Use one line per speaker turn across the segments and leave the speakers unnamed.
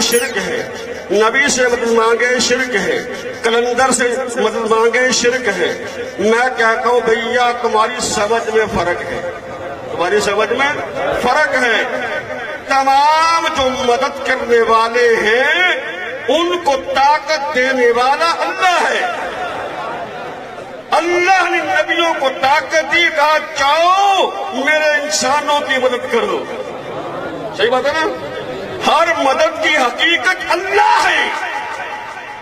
شرک ہے، نبی سے مدد مانگے شرک ہے، کلندر سے مدد مانگے شرک ہے۔ میں کہتا ہوں بھیا تمہاری سمجھ میں فرق ہے، تمہاری سمجھ میں فرق ہے۔ تمام جو مدد کرنے والے ہیں ان کو طاقت دینے والا اللہ ہے۔ اللہ نے نبیوں کو طاقت دی، کہا جاؤ میرے انسانوں کی مدد کرو۔ صحیح بات ہے نا؟ ہر مدد کی حقیقت اللہ ہے۔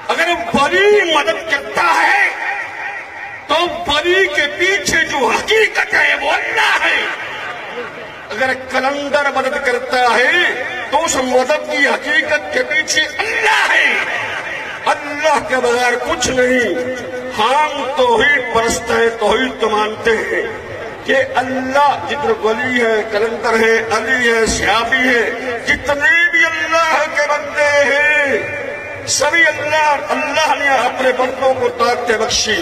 اگر ولی مدد کرتا ہے تو ولی کے پیچھے جو حقیقت ہے وہ اللہ ہے۔ اگر کلندر مدد کرتا ہے تو اس مدد کی حقیقت کے پیچھے اللہ ہے۔ اللہ کے بغیر کچھ نہیں۔ ہم توحید پرست ہیں، توحید تو مانتے ہیں کہ اللہ جتنے ولی ہے، کلندر ہے، علی ہے، صحابی ہے، جتنے بھی اللہ کے بندے ہیں سبھی اللہ نے اپنے بندوں کو طاقت بخشی۔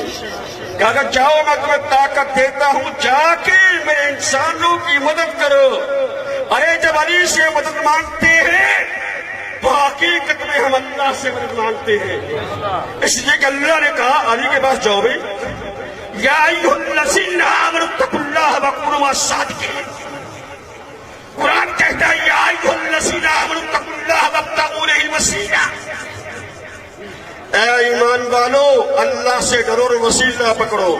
کہا جاؤ میں تمہیں طاقت دیتا ہوں، جا کے میرے انسانوں کی مدد کرو۔ ارے جب علی سے مدد مانگتے ہیں تو حقیقت میں ہم اللہ سے مدد مانگتے ہیں، اس لیے کہ اللہ نے کہا علی کے پاس جاؤ بھائی، یا ایھا الذین آمنوا اتقوا اللہ وکونوا مع الصادقین۔ قرآن کہتا ہے یا ایھا الذین آمنوا اتقوا اللہ وابتغوا الیہ الوسیلہ۔ اے ایمان والو اللہ سے ڈرو اور وسیلہ پکڑو۔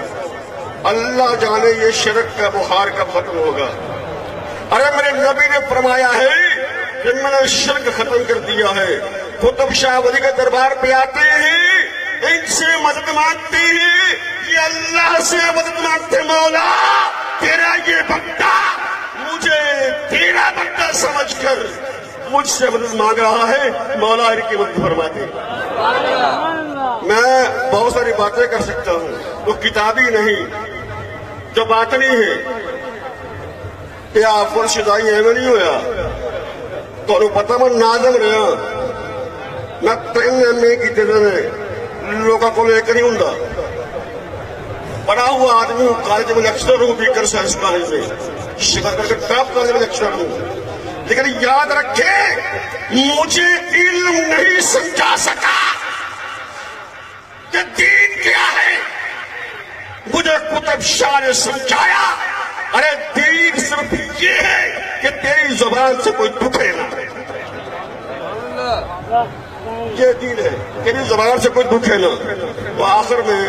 اللہ جانے یہ شرک کا بخار کب ختم ہوگا۔ ارے میرے نبی نے فرمایا ہے کہ میں نے شرک ختم کر دیا ہے۔ قطب شاہ ولی کے دربار پہ آتے ہیں، ان سے مدد مانگتے ہیں، یہ اللہ سے مدد مانگتے، مولا تیرا یہ بندہ مجھے تیرا بندہ سمجھ کر مجھ سے مدد مانگ رہا ہے، مولا ان کی مدد فرما دے۔ میں بہت ساری باتیں کر سکتا ہوں، وہ کتابی نہیں، جو باطنی ہے۔ کیا فرشدائی ایویں نہیں ہویا تو پتہ میں ناظم رہا، میں 3 MA کیتے نے لوگوں کو لے کر نہیں ہوں، پڑھا ہوا آدمی ہوں، کالج میں لیکچرر ہوں، بیکر سائنس کالج میں شکر کر کے ٹاپ کالج میں لیکچرر ہوں، لیکن یاد رکھے مجھے علم نہیں سمجھا سکا کہ دین کیا ہے، مجھے قطب شاہ نے سمجھایا ارے دین صرف یہ ہے کہ تیری زبان سے کوئی دکھے نہ، یہ دین ہے، تیری زبان سے کوئی دکھے نہ۔ وہ آخر میں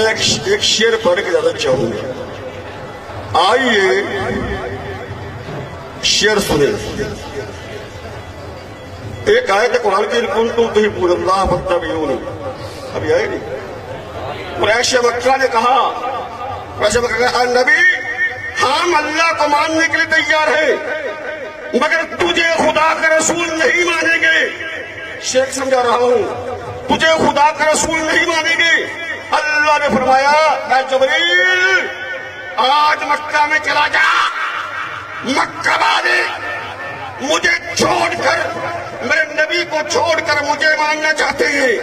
ایک شعر پڑھ کے زیادہ چاہوں گا، آئیے شعر سنیں۔ ایک آیت قرآن کی کنتم تحبون اللہ فاتبعونی، ابھی آئے نہیں۔ قریش مکہ نے کہا، نبی ہم اللہ کو ماننے کے لیے تیار ہیں مگر تجھے خدا کا رسول نہیں مانیں گے۔ شیخ سمجھا رہا ہوں، تجھے خدا کا رسول نہیں مانیں گے۔ اللہ نے فرمایا اے جبریل آج مکہ میں چلا جا، مکہ والے مجھے چھوڑ کر، میرے نبی کو چھوڑ کر مجھے ماننا چاہتے ہیں،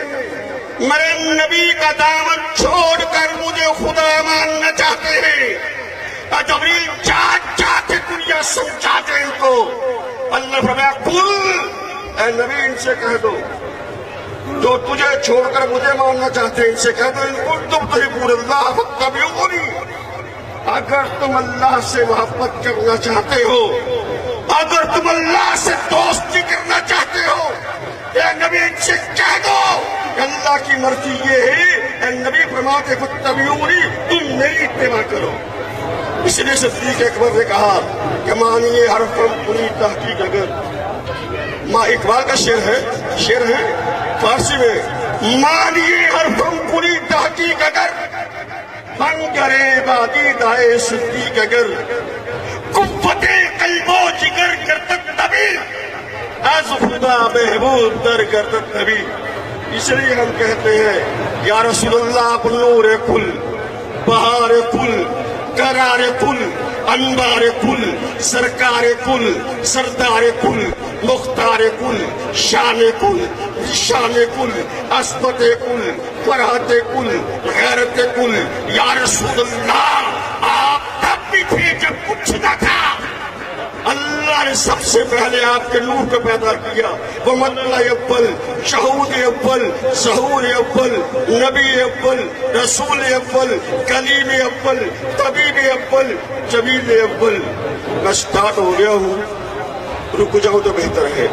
میرے نبی کا دامن چھوڑ کر مجھے خدا ماننا چاہتے ہیں۔ جبریل جا کے دنیا سمجھا دے ان کو۔ اللہ فرمایا قل، اے نبی ان سے کہہ دو جو تجھے چھوڑ کر مجھے ماننا چاہتے ہیں، ان سے کہہ دو ان کنتم تحبون اللہ فاتبعونی، اگر تم اللہ سے محبت کرنا چاہتے ہو، اگر تم اللہ سے دوستی کرنا چاہتے ہو، اے نبی ان سے کہہ دو کہ اللہ کی مرضی یہ ہے، اے نبی فرماتے فاتبعونی، تم میری اتباع کرو۔ اس لیے صدیق اکبر نے کہا کہ مانیے حرفم پوری تحقیق اگر، ماں اقبال کا شعر ہے فارسی میں، مانیے حرفم پوری تحقیق اگر، من کرے بادی دائے صدیق اگر، قوت قلب و جگر کرتت نبی، از خدا محبوب در کرتت نبی۔ اس لیے ہم کہتے ہیں یا رسول اللہ نور کل، بہار کل، قرار کل، انبار کل، سرکار کل، سردار کل، مختار کل، شان کل، شان کل، عصمت کل، فرحت کل، غیرت کل۔ یا رسول اللہ آپ تب بھی تھے جب کچھ نہ تھا، اللہ اللہ نے سب سے پہلے آپ کے نور کو پیدا کیا. وہ اللہ اول، شہود اول، ظہور اول، نبی اول، رسول اول، کلیم اول، طبیب اول، جمیل اول. میں سٹارٹ ہو گیا ہوں، رک جاؤں تو بہتر ہے.